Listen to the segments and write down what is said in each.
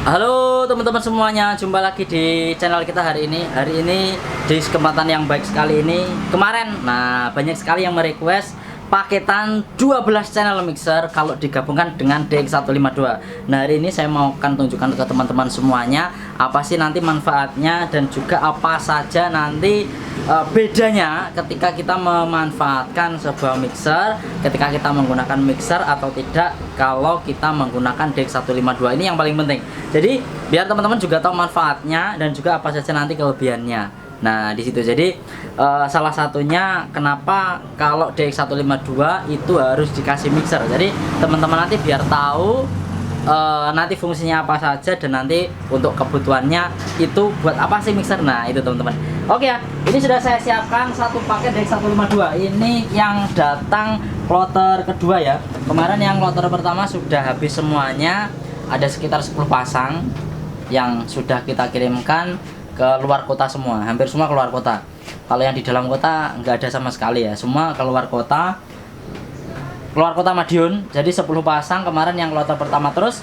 Halo teman-teman semuanya, jumpa lagi di channel kita hari ini. Hari ini di kesempatan yang baik sekali ini. Kemarin, banyak sekali yang merequest paketan 12 channel mixer kalau digabungkan dengan DX152. Nah, hari ini saya mau tunjukkan ke teman-teman semuanya apa sih nanti manfaatnya dan juga apa saja nanti bedanya ketika kita memanfaatkan sebuah mixer, ketika kita menggunakan mixer atau tidak kalau kita menggunakan DX152. Ini yang paling penting. Jadi biar teman-teman juga tahu manfaatnya dan juga apa saja nanti kelebihannya. Nah, di situ jadi salah satunya kenapa kalau DX152 itu harus dikasih mixer. Jadi teman-teman nanti biar tahu nanti fungsinya apa saja dan nanti untuk kebutuhannya itu buat apa sih mixer. Nah, itu teman-teman. Oke ya, ini sudah saya siapkan satu paket DX152. Ini yang datang kloter kedua ya. Kemarin yang kloter pertama sudah habis semuanya. Ada sekitar 10 pasang yang sudah kita kirimkan ke luar kota semua, hampir semua keluar kota. Kalau yang di dalam kota nggak ada sama sekali ya, semua keluar kota Madiun. Jadi 10 pasang kemarin yang kloter pertama. Terus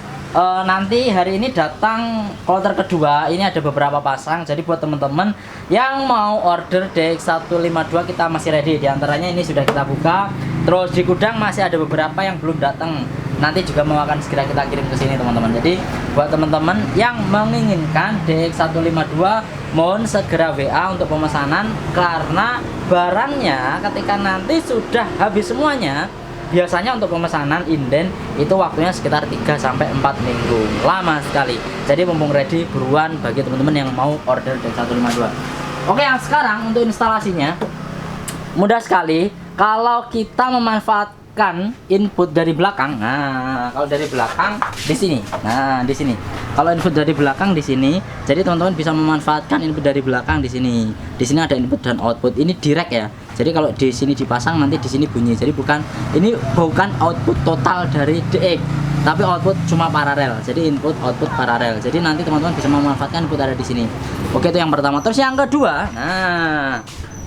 nanti hari ini datang kloter kedua, ini ada beberapa pasang. Jadi buat teman-teman yang mau order DX152 kita masih ready. Di antaranya ini sudah kita buka. Terus di gudang masih ada beberapa yang belum datang. Nanti juga mau akan segera kita kirim ke sini teman-teman. Jadi buat teman-teman yang menginginkan DX152 mohon segera WA untuk pemesanan, karena barangnya ketika nanti sudah habis semuanya biasanya untuk pemesanan inden itu waktunya sekitar 3-4 minggu, lama sekali. Jadi mumpung ready buruan bagi teman-teman yang mau order DX152. Oke, yang sekarang untuk instalasinya mudah sekali. Kalau kita memanfaatkan input dari belakang, nah kalau dari belakang di sini, nah di sini. Kalau input dari belakang di sini, jadi teman-teman bisa memanfaatkan input dari belakang di sini. Di sini ada input dan output. Ini direct ya. Jadi kalau di sini dipasang nanti di sini bunyi. Jadi ini bukan output total dari DX, tapi output cuma paralel. Jadi input output paralel. Jadi nanti teman-teman bisa memanfaatkan input ada di sini. Oke, itu yang pertama. Terus yang kedua,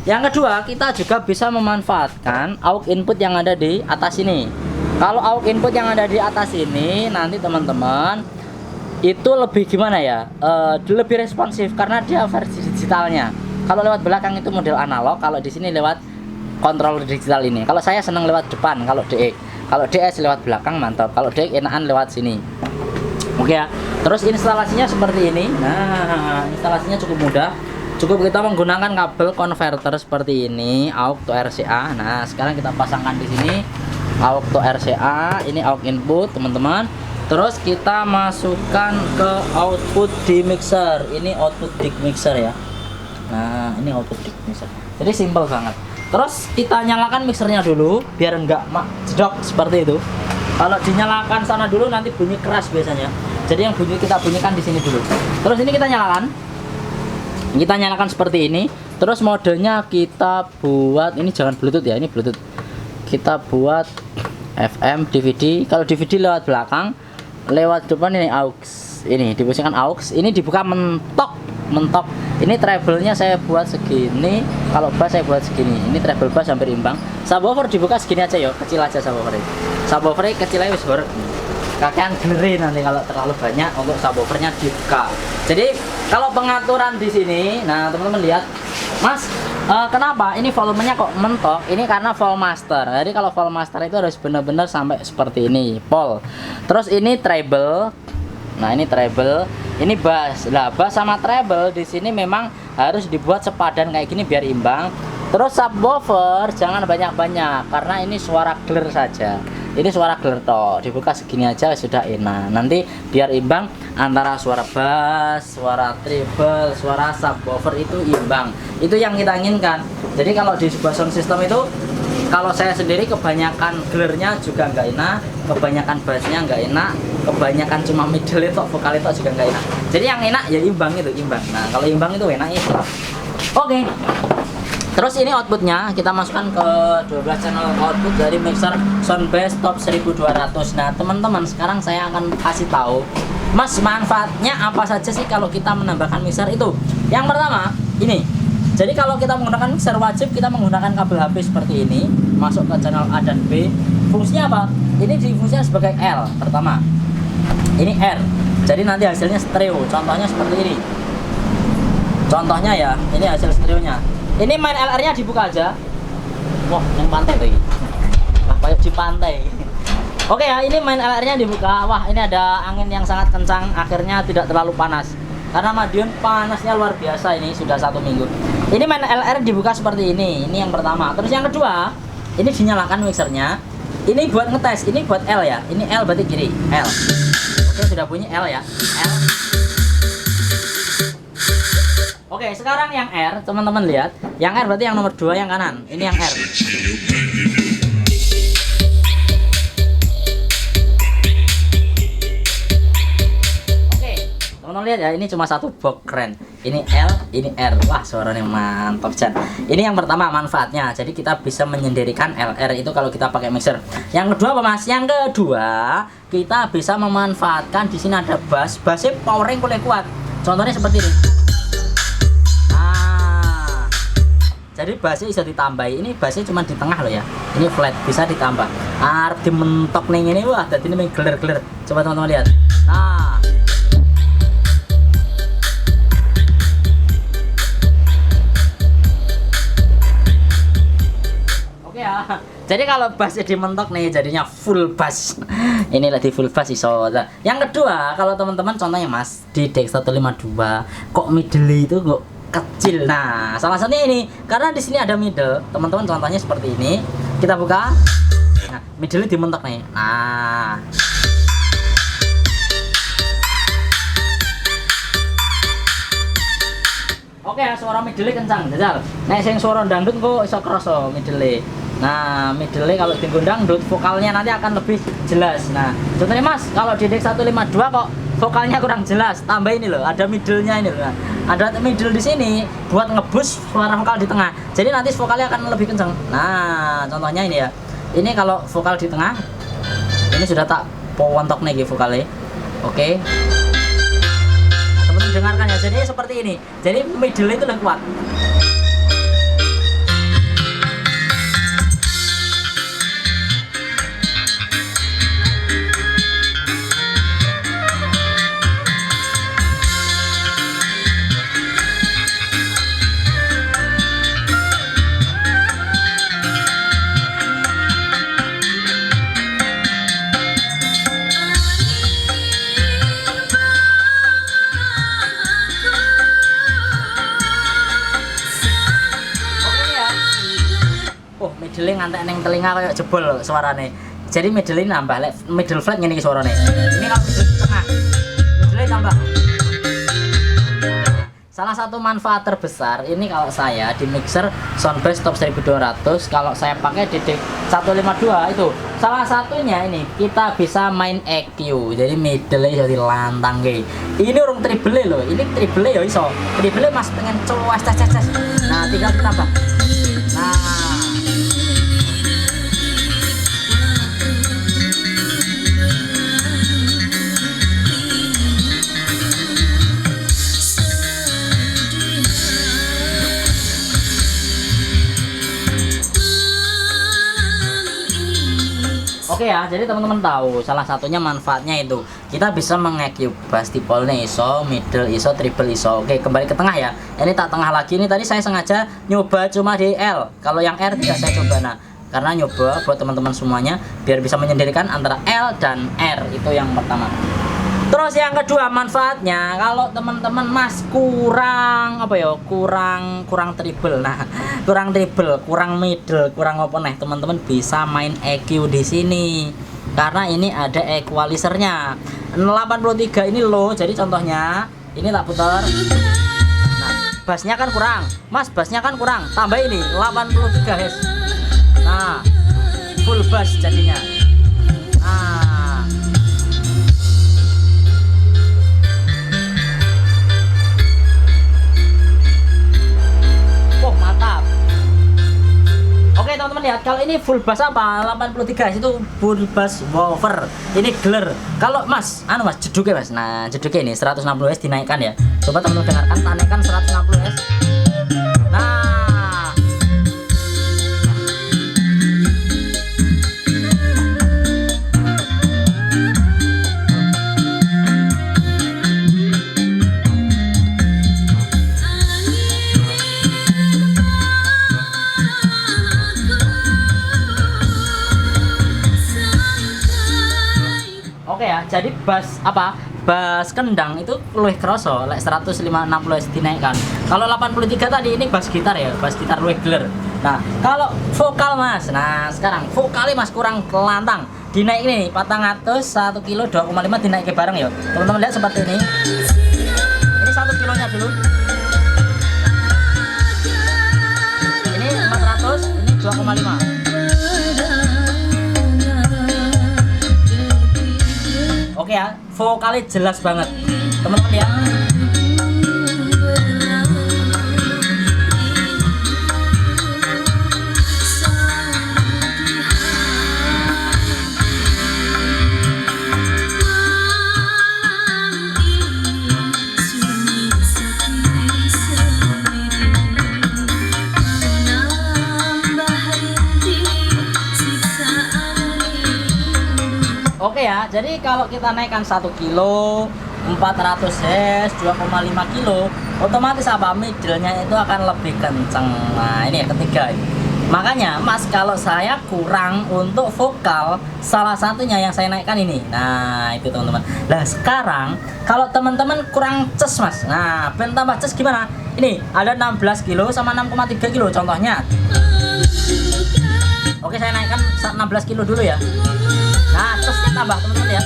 yang kedua kita juga bisa memanfaatkan aux input yang ada di atas ini. Kalau aux input yang ada di atas ini nanti teman-teman itu lebih gimana ya, lebih responsif karena dia versi digitalnya. Kalau lewat belakang itu model analog, kalau di sini lewat controller digital ini. Kalau saya senang lewat depan kalau DX, kalau DS lewat belakang mantap, kalau DX enakan lewat sini. Oke ya. Terus instalasinya seperti ini. Nah, instalasinya cukup mudah. Cukup kita menggunakan kabel converter seperti ini, aux to RCA. Nah, sekarang kita pasangkan di sini aux to RCA, ini aux input, teman-teman. Terus kita masukkan ke output di mixer. Ini output di mixer ya. Nah, ini output di mixer. Jadi simple banget. Terus kita nyalakan mixernya dulu biar enggak jedok seperti itu. Kalau dinyalakan sana dulu nanti bunyi keras biasanya. Jadi yang kita bunyikan di sini dulu. Terus ini kita nyalakan. Kita nyalakan seperti ini. Terus modenya kita buat, ini jangan Bluetooth ya, ini Bluetooth. Kita buat FM DVD. Kalau DVD lewat belakang, lewat depan ini aux. Ini diposisikan aux. Ini dibuka mentok. Ini treble-nya saya buat segini. Kalau bass saya buat segini. Ini treble bass hampir imbang. Subwoofer dibuka segini aja ya, kecil aja subwoofer. Subwoofer kecil aja wis horeg. Kakean gleri nanti kalau terlalu banyak untuk subwoofernya dibuka. Jadi kalau pengaturan di sini, nah teman-teman lihat, Mas, kenapa ini volumenya kok mentok? Ini karena vol master. Jadi kalau vol master itu harus benar-benar sampai seperti ini, pol. Terus ini treble. Nah, ini treble, ini bass. Lah, bass sama treble di sini memang harus dibuat sepadan kayak gini biar imbang. Terus subwoofer jangan banyak-banyak karena ini suara clear saja. Ini suara clear toh, dibuka segini aja sudah enak. Nanti biar imbang antara suara bass, suara treble, suara subwoofer itu imbang. Itu yang kita inginkan. Jadi kalau di sebuah sound system itu, kalau saya sendiri kebanyakan clearnya juga nggak enak, kebanyakan bassnya nggak enak, kebanyakan cuma middle itu, vokal itu juga nggak enak. Jadi yang enak ya imbang itu, imbang. Nah, kalau imbang itu enak itu. Oke. Terus ini outputnya kita masukkan ke 12 channel output dari mixer Soundbass Top 1200. Nah teman-teman, sekarang saya akan kasih tahu Mas manfaatnya apa saja sih kalau kita menambahkan mixer itu. Yang pertama ini, jadi kalau kita menggunakan mixer wajib kita menggunakan kabel HP seperti ini masuk ke channel A dan B. Fungsinya apa? Ini difungsikan sebagai L pertama, ini R. Jadi nanti hasilnya stereo. Contohnya seperti ini. Contohnya ya, ini hasil stereonya. Ini main LR-nya dibuka aja. Wah, yang pantai tuh. Wah, kayak di pantai. Oke ya, ini main LR-nya dibuka. Wah, ini ada angin yang sangat kencang. Akhirnya tidak terlalu panas. Karena Madiun panasnya luar biasa ini sudah 1 minggu. Ini main LR dibuka seperti ini. Ini yang pertama. Terus yang kedua, ini dinyalakan mixernya. Ini buat ngetes. Ini buat L ya. Ini L berarti kiri. L. Oke, sudah bunyi L ya. L. Oke, sekarang yang R, teman-teman lihat. Yang R berarti yang nomor 2 yang kanan. Ini yang R. Oke, teman-teman lihat ya, ini cuma satu box keren. Ini L, ini R. Wah, suaranya mantap, Jan. Ini yang pertama manfaatnya. Jadi kita bisa menyendirikan LR itu kalau kita pakai mixer. Yang kedua apa, Mas? Yang kedua, kita bisa memanfaatkan di sini ada bass. Bassnya powering boleh kuat. Contohnya seperti ini. Jadi bassnya bisa ditambah. Ini bassnya cuma di tengah loh ya. Ini flat, bisa ditambah. Arep dimentok nih ini, wah, jadi ini geler-geler. Coba teman-teman lihat. Nah, oke ya. Jadi kalau bassnya dimentok nih, jadinya full bass. Ini lagi full bass iso. Yang kedua, kalau teman-teman contohnya Mas di Dex 152, kok middle itu kok kecil. Nah, salah satunya ini karena di sini ada middle. Teman-teman contohnya seperti ini. Kita buka. Nah, middle dimentok nih. Nah. Oke, suara middle kencang, jajal. Nek sing suara dangdut kok iso kroso middle. Nah, middle kalau di dangdut vokalnya nanti akan lebih jelas. Nah, contohnya Mas, kalau di Dex 152 kok vokalnya kurang jelas, tambah ini loh, ada middle-nya ini loh. Ada middle di sini buat ngebus suara vokal di tengah. Jadi nanti vokalnya akan lebih kenceng. Nah, contohnya ini ya. Ini kalau vokal di tengah, ini sudah tak powontok nih vokalnya. Oke. Nah, teman-teman dengarkan ya. Jadi seperti ini. Jadi middle itu lebih kuat. Middle ngantek neng telinga kayak jebol suarane. Jadi middle nambah, middle flat ngene iki suarane. Ini kalau middle tengah, middle tambah. Salah satu manfaat terbesar ini kalau saya di mixer Soundbass Top 1200, kalau saya pakai di Dex 152 itu salah satunya ini kita bisa main EQ. Jadi middle iso dilantang ge. Ini urung triple loh. Ini triple ya iso. Triple Mas pengen cuas ces. Nah, tinggal ditambah. Nah, oke ya, jadi teman-teman tahu salah satunya manfaatnya itu kita bisa meng-EQ bass tipolnya iso, middle iso, triple iso. Oke, kembali ke tengah ya. Ini tak tengah lagi. Ini tadi saya sengaja nyoba cuma di L. Kalau yang R tidak saya coba. Nah, karena nyoba buat teman-teman semuanya biar bisa menyendirikan antara L dan R. Itu yang pertama. Terus yang kedua manfaatnya, kalau teman-teman Mas kurang apa ya, kurang triple. Nah, kurang triple, kurang middle, kurang apa nih, teman-teman bisa main EQ di sini. Karena ini ada equalizernya. 83 ini low, jadi contohnya ini tak putar. Nah, bassnya kan kurang. Mas, bassnya kan kurang. Tambah ini 83 Hz. Nah, full bass jadinya. Nah, mantap. Oke teman-teman lihat, kalau ini full bass apa 83 itu full bass woofer. Ini geler. Kalau Mas, Mas jeduknya Mas. Nah, jeduknya ini 160 Hz dinaikkan ya. Coba teman-teman dengarkan, naikkan 160 Hz. Nah, jadi bass apa? Bass kendang itu luwih kroso lek 160 dinaikkan. Kalau 83 tadi ini bass gitar ya, bass gitar luwih geler. Nah, kalau vokal Mas. Nah, sekarang vokalnya Mas kurang kelantang. Dinaik ini 400 1 kilo 2,5 dinaik bareng ya. Teman-teman lihat seperti ini. Ini 1 kilonya dulu. Ini 400, ini 2,5. Oke ya, vokalnya jelas banget teman-teman ya. Oke ya, jadi kalau kita naikkan 1 kilo 400 Hz 2,5 kilo otomatis apa, middle-nya itu akan lebih kenceng. Nah ini ya ketiga ini. Makanya Mas, kalau saya kurang untuk vokal, salah satunya yang saya naikkan ini. Nah itu teman-teman. Nah sekarang kalau teman-teman kurang ces Mas, nah pengen tambah ces gimana? Ini ada 16 kilo sama 6,3 kilo contohnya. Oke, saya naikkan 16 kilo dulu ya. Nah, terus kita tambah teman-teman ya.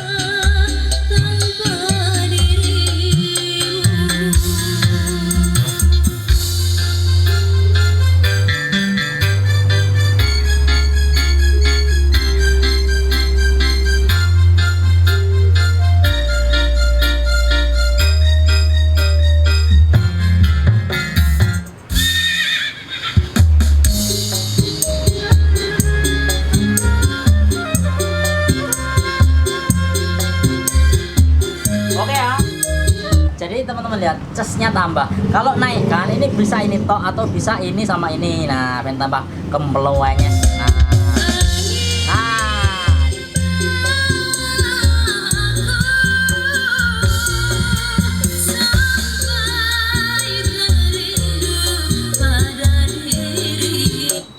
Jadi teman-teman lihat cesnya tambah. Kalau naikkan ini bisa ini tok atau bisa ini sama ini. Nah, pengen tambah kempelowanya. Nah.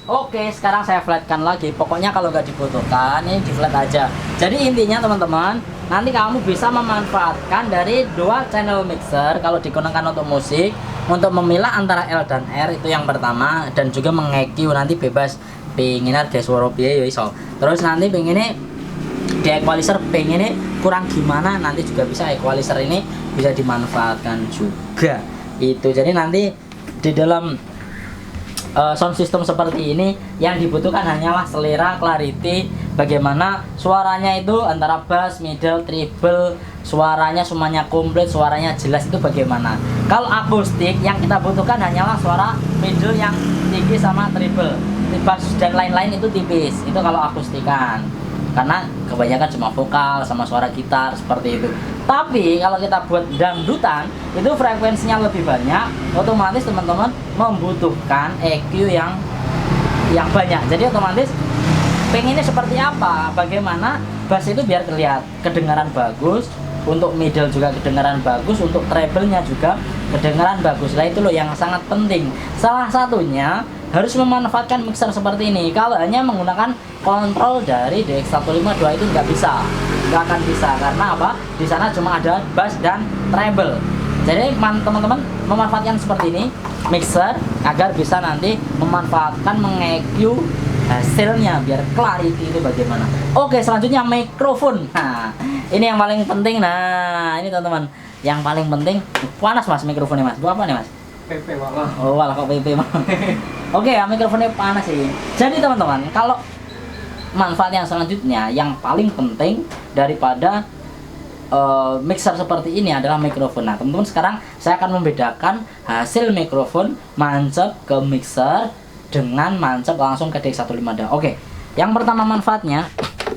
Oke, sekarang saya flatkan lagi. Pokoknya kalau nggak dibutuhkan ini di flat aja. Jadi intinya teman-teman, nanti kamu bisa memanfaatkan dari dua channel mixer kalau digunakan untuk musik, untuk memilah antara L dan R itu yang pertama, dan juga meng-EQ nanti bebas pengen harga suara piye ya iso. Terus nanti pengennya di equalizer pengennya kurang gimana, nanti juga bisa equalizer ini bisa dimanfaatkan juga. Itu jadi nanti di dalam sound system seperti ini yang dibutuhkan hanyalah selera, clarity, bagaimana suaranya itu antara bass, middle, treble, suaranya semuanya komplit, suaranya jelas itu bagaimana. Kalau akustik yang kita butuhkan hanyalah suara middle yang tinggi sama treble, bass dan lain-lain itu tipis. Itu kalau akustikan, karena kebanyakan cuma vokal sama suara gitar seperti itu. Tapi kalau kita buat dangdutan itu frekuensinya lebih banyak, otomatis teman-teman membutuhkan EQ yang banyak. Jadi otomatis pengennya seperti apa, bagaimana bass itu biar terlihat kedengaran bagus, untuk middle juga kedengaran bagus, untuk treble-nya juga kedengaran bagus. Nah itu loh yang sangat penting. Salah satunya harus memanfaatkan mixer seperti ini. Kalau hanya menggunakan kontrol dari DX152 itu nggak bisa, nggak akan bisa, karena apa? Di sana cuma ada bass dan treble. Jadi teman-teman memanfaatkan seperti ini mixer agar bisa nanti memanfaatkan meng-EQ hasilnya biar clarity itu bagaimana. Oke, selanjutnya mikrofon. Nah ini yang paling penting. Nah ini teman-teman yang paling penting. Panas Mas mikrofonnya Mas, buat apa nih Mas? PP malah. Oh malah kok PP malah. Oke ya, mikrofonnya panas sih. Jadi teman-teman, kalau manfaat yang selanjutnya yang paling penting daripada mixer seperti ini adalah mikrofon. Nah teman-teman, sekarang saya akan membedakan hasil mikrofon mancep ke mixer dengan mancep langsung ke DX152. Oke, yang pertama manfaatnya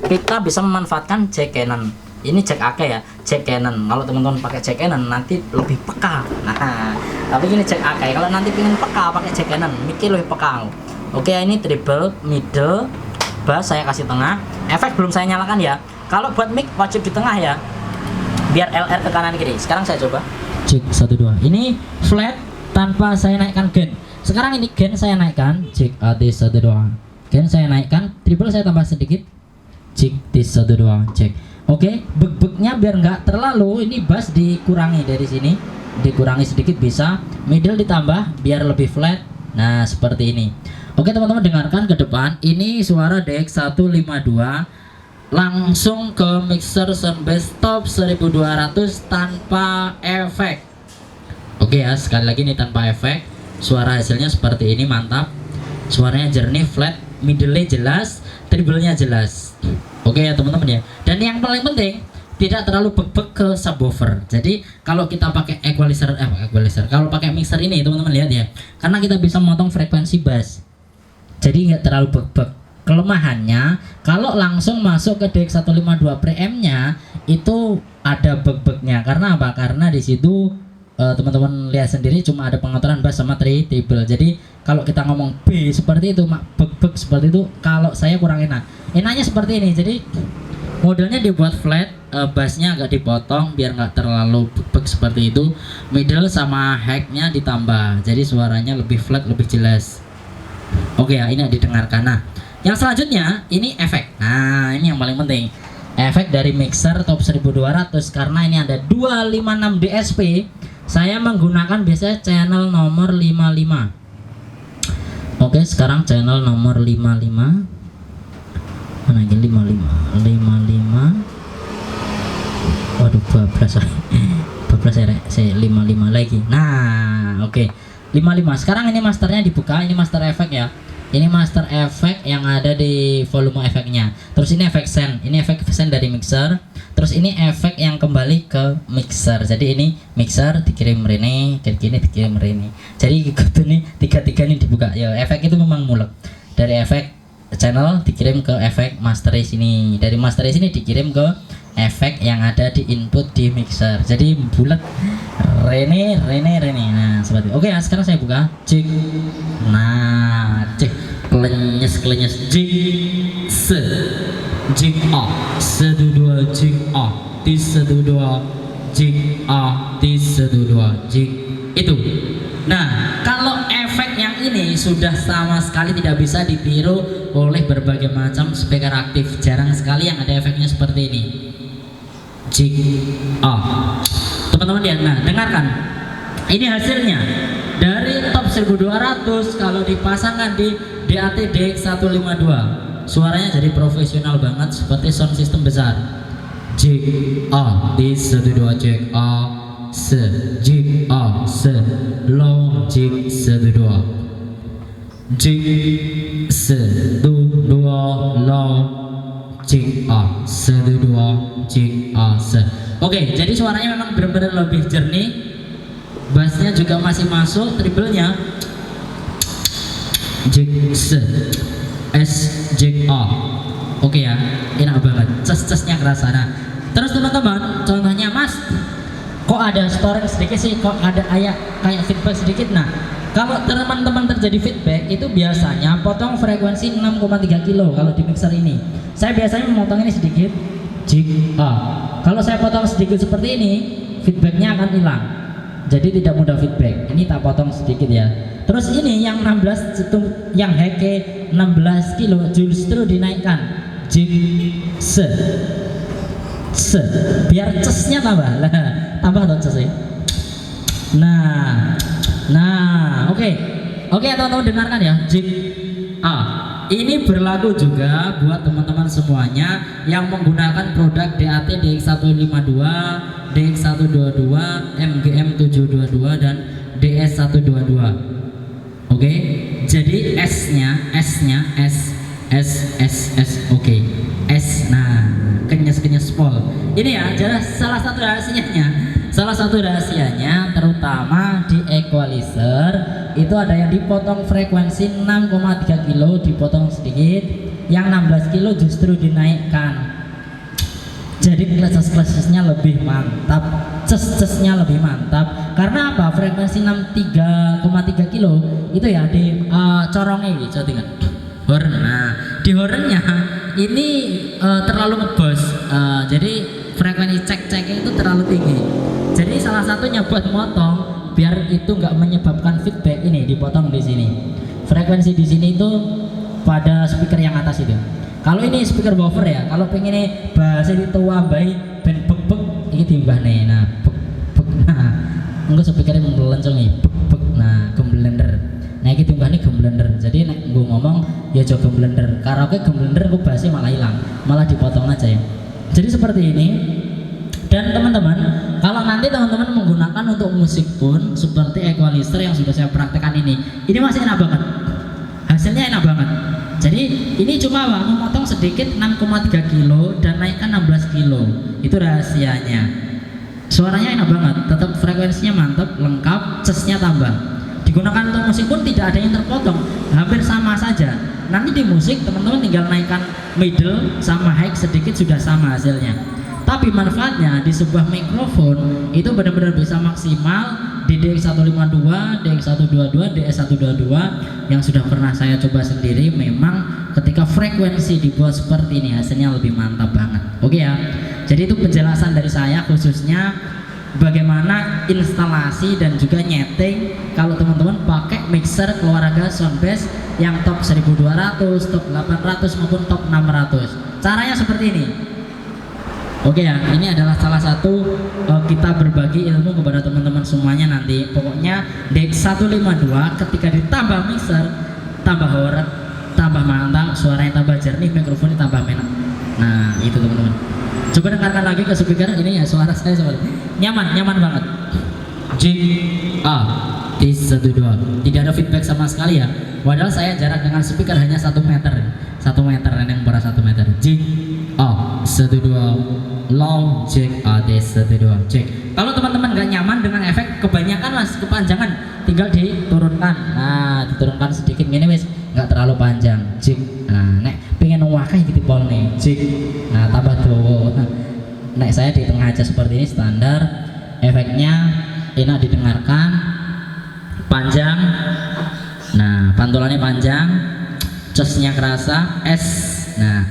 kita bisa memanfaatkan jack Canon. Ini jack AK ya, jack Canon. Kalau teman-teman pakai jack Canon nanti lebih peka. Nah, tapi ini jack AK. Kalau nanti pengen peka pakai jack Canon, mikir lebih peka. Oke, ini treble, middle, bass saya kasih tengah. Efek belum saya nyalakan ya. Kalau buat mic wajib di tengah ya, biar LR ke kanan kiri. Sekarang saya coba. Jack 12. Ini flat tanpa saya naikkan gain. Sekarang ini gain saya naikkan, jack AD12. Gain saya naikkan, treble saya tambah sedikit, jack D12, jack. Oke, beg-begnya biar nggak terlalu, ini bass dikurangi dari sini, dikurangi sedikit bisa, middle ditambah biar lebih flat. Nah seperti ini. Oke teman-teman, dengarkan ke depan. Ini suara DX152 langsung ke mixer soundbass top 1200 tanpa efek. Oke ya, sekali lagi ini tanpa efek. Suara hasilnya seperti ini, mantap. Suaranya jernih, flat, middle-nya jelas, treble-nya jelas. Oke ya teman-teman ya. Dan yang paling penting, tidak terlalu beg-beg ke subwoofer. Jadi kalau kita pakai equalizer, kalau pakai mixer ini teman-teman lihat ya, karena kita bisa memotong frekuensi bass. Jadi nggak terlalu beg-beg. Kelemahannya kalau langsung masuk ke DX152 preamp-nya itu ada beg-begnya. Karena apa? Karena di situ teman-teman lihat sendiri cuma ada pengotoran bass sama treble. Jadi kalau kita ngomong B seperti itu, beg-beg seperti itu, kalau saya kurang enak. Enaknya seperti ini. Jadi modelnya dibuat flat, bassnya agak dipotong biar nggak terlalu beg seperti itu. Middle sama high-nya ditambah. Jadi suaranya lebih flat, lebih jelas. Oke ya, ini didengarkan. Nah, yang selanjutnya ini efek. Nah, ini yang paling penting. Efek dari mixer top 1200 karena ini ada 256 DSP. Saya menggunakan biasanya channel nomor 55. Oke, sekarang channel nomor 55. Mana ini 55? 55. Waduh, bablas. Bablas saya 55 lagi. Nah, oke. 55. Sekarang ini masternya dibuka, ini master efek ya. Ini master efek yang ada di volume efeknya. Terus ini efek send, ini efek send dari mixer. Terus ini efek yang kembali ke mixer. Jadi ini mixer dikirim rene, kayak gini dikirim rene. Jadi gitu nih, tiga-tiga ini dibuka. Ya, efek itu memang mulek. Dari efek channel dikirim ke efek master sini. Dari master sini dikirim ke efek yang ada di input di mixer. Jadi bulat rene. Nah seperti itu. Oke ya, sekarang saya buka cek. Nah cek klenyes jik se jik a sedudua jik a ti sedudua jik a ti sedudua jik itu. Nah kalau efek yang ini sudah sama sekali tidak bisa ditiru oleh berbagai macam speaker aktif. Jarang sekali yang ada efeknya seperti ini. Jik A. Teman-teman lihat, nah dengarkan. Ini hasilnya dari top 1200 kalau dipasangkan di DAT DX152. Suaranya jadi profesional banget seperti sound system besar. Jik A di 12 jik A se jik A se low jik 12 jik se 2 low jik A se 2 jik A se. Oke, jadi suaranya memang benar-benar lebih jernih, bassnya juga masih masuk, treble-nya jik se S jik A. Oke ya, enak banget, ces-cesnya kerasa. Nah, terus teman-teman, contohnya Mas, kok ada storing sedikit sih, kok ada kayak feedback sedikit. Nah, kalau teman-teman terjadi feedback itu biasanya potong frekuensi 6,3 kilo kalau di mixer ini. Saya biasanya memotong ini sedikit, jik A. Kalau saya potong sedikit seperti ini, feedbacknya akan hilang. Jadi tidak mudah feedback. Ini tak potong sedikit ya. Terus ini yang 16 itu yang heke 16 kilo justru dinaikkan, jik se biar cesnya tambah lah, tambah dong ces. Nah, oke teman-teman dengarkan ya, jik A. Ini berlaku juga buat teman-teman semuanya yang menggunakan produk DAT DX152, DX122, MGM722 dan DS122. Oke, jadi S-nya S. Oke, S. Nah, kenyes pol. Ini ya, jelas salah satu rahasianya terutama di equalizer itu ada yang dipotong frekuensi 6,3 kilo dipotong sedikit, yang 16 kilo justru dinaikkan. Jadi kleses-klesesnya lebih mantap, ces-cesnya lebih mantap. Karena apa? Frekuensi 63,3 kilo itu ya di corongnya gitu, tinggal horn. Nah, di hornnya ini terlalu ngebos. Jadi frekuensi cek-ceknya itu terlalu tinggi. Jadi salah satunya buat motong biar itu nggak menyebabkan feedback, ini dipotong di sini. Frekuensi di sini itu pada speaker yang atas itu. Kalau ini speaker woofer ya, kalau pengen ini bahasa itu wabai ben bek ini timbah nih, nah bek nah enggak speakernya melencong nih bek nah gemblender, nah ini timbah nih gemblender. Jadi nek gue ngomong ya coba gemblender, karaoke gemblender gue bahasnya malah hilang, malah dipotong aja ya. Jadi seperti ini. Dan teman-teman, kalau nanti teman-teman menggunakan untuk musik pun seperti equalizer yang sudah saya praktekkan ini masih enak banget, hasilnya enak banget. Jadi ini cuma memotong sedikit 6,3 kilo dan naikkan 16 kilo, itu rahasianya. Suaranya enak banget, tetap frekuensinya mantap, lengkap, chestnya tambah. Digunakan untuk musik pun tidak ada yang terpotong, hampir sama saja. Nanti di musik teman-teman tinggal naikkan middle sama high sedikit sudah sama hasilnya. Tapi manfaatnya di sebuah mikrofon itu benar-benar bisa maksimal di DX152, DX122, DS122 yang sudah pernah saya coba sendiri. Memang ketika frekuensi dibuat seperti ini hasilnya lebih mantap banget. Oke ya. Jadi itu penjelasan dari saya khususnya bagaimana instalasi dan juga nyeting kalau teman-teman pakai mixer keluarga Soundbase yang top 1200, top 800 maupun top 600. Caranya seperti ini. Oke ya, ini adalah salah satu kita berbagi ilmu kepada teman-teman semuanya nanti. Pokoknya DX152 ketika ditambah mixer, tambah horeg, tambah mantap, suaranya tambah jernih, mikrofonnya tambah enak. Nah, itu teman-teman. Coba dengarkan lagi ke speaker ini ya, suara saya seperti nyaman banget. J A D12. Tidak ada feedback sama sekali ya. Padahal saya jarak dengan speaker hanya 1 meter. 1 meter yang berat 1 meter. J A 12 long jack AD12 jack. Kalau teman-teman nggak nyaman dengan efek kebanyakan mas kepanjangan, tinggal diturunkan. Nah, diturunkan sedikit gini wes, nggak terlalu panjang. Jack. Nah, nek pengen wakai gitu pol nih. Jack. Nah, tambah dowo. Nek saya di tengah aja seperti ini standar. Efeknya enak didengarkan, panjang. Nah, pantulannya panjang, chestnya kerasa. S. Nah,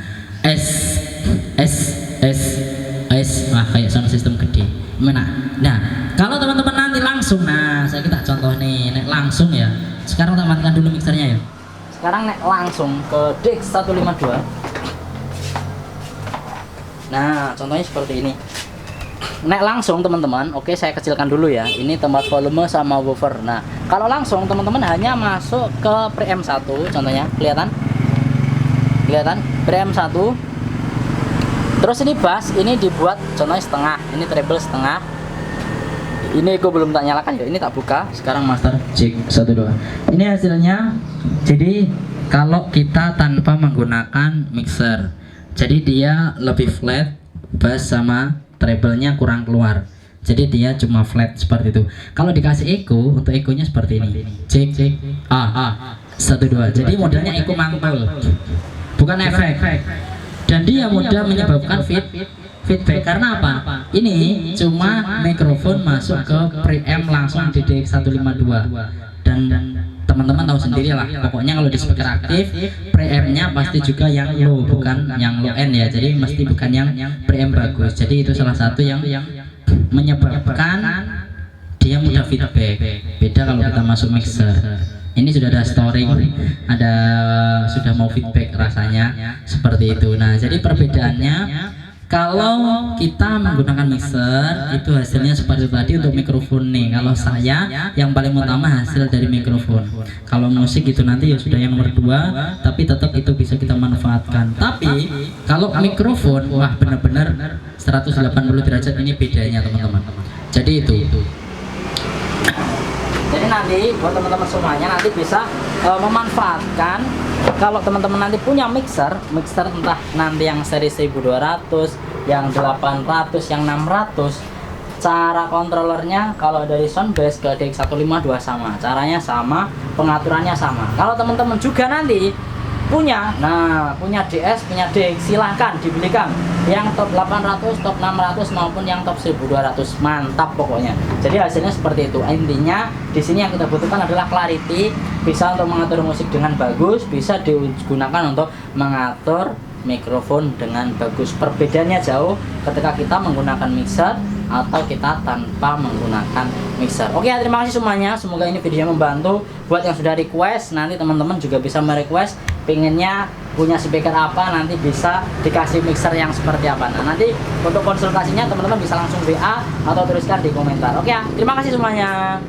S, wah kayak sound system gede. Mana? Nah, kalau teman-teman nanti langsung, nah saya kita contoh nih, nek langsung ya. Sekarang kita matikan dulu mixernya ya. Sekarang nek langsung ke DX152. Nah, contohnya seperti ini. Nek langsung teman-teman, oke saya kecilkan dulu ya. Ini tempat volume sama woofer. Nah, kalau langsung teman-teman hanya masuk ke preamp 1, contohnya, kelihatan? Preamp 1. Terus ini bass, ini dibuat contohnya setengah, ini treble setengah. Ini aku belum tak nyalakan ya, ini tak buka. Sekarang master check 1 2. Ini hasilnya. Jadi kalau kita tanpa menggunakan mixer, jadi dia lebih flat, bass sama treble-nya kurang keluar. Jadi dia cuma flat seperti itu. Kalau dikasih echo, untuk echo-nya seperti ini. Cek 1 2. Jadi modelnya echo mantul, bukan efek. Dan dia mudah menyebabkan feedback. Karena apa? Ini cuma mikrofon masuk ke preamp langsung di DX152. Dan teman-teman tahu sendiri lah. Pokoknya kalau di speaker aktif, preampnya pasti juga yang low, bukan yang low end ya. Jadi mesti bukan yang preamp bagus. Jadi itu salah satu yang menyebabkan dia mudah feedback. Beda kalau kita masuk mixer. Ini sudah ada storing, sudah mau feedback rasanya seperti itu. Nah, jadi perbedaannya kalau kita menggunakan mixer itu hasilnya seperti tadi untuk mikrofon nih. Kalau saya yang paling utama hasil dari mikrofon. Kalau musik itu nanti ya sudah yang nomor 2, tapi tetap itu bisa kita manfaatkan. Tapi kalau mikrofon, wah benar-benar 180 derajat ini bedanya teman-teman. Jadi itu. Jadi nanti buat teman-teman semuanya nanti bisa memanfaatkan kalau teman-teman nanti punya mixer entah nanti yang seri 1200, yang 800, yang 600. Cara kontrolernya kalau dari Soundbase ke DX152 sama, caranya sama, pengaturannya sama. Kalau teman-teman juga nanti punya DS, punya DX, silahkan dibelikan yang top 800, top 600 maupun yang top 1200, mantap pokoknya. Jadi hasilnya seperti itu. Intinya di sini yang kita butuhkan adalah clarity, bisa untuk mengatur musik dengan bagus, bisa digunakan untuk mengatur mikrofon dengan bagus. Perbedaannya jauh ketika kita menggunakan mixer atau kita tanpa menggunakan mixer. Oke, terima kasih semuanya. Semoga ini videonya membantu. Buat yang sudah request, nanti teman-teman juga bisa merequest pinginnya punya speaker apa, nanti bisa dikasih mixer yang seperti apa. Nah, nanti untuk konsultasinya teman-teman bisa langsung WA atau tuliskan di komentar. Oke ya, terima kasih semuanya.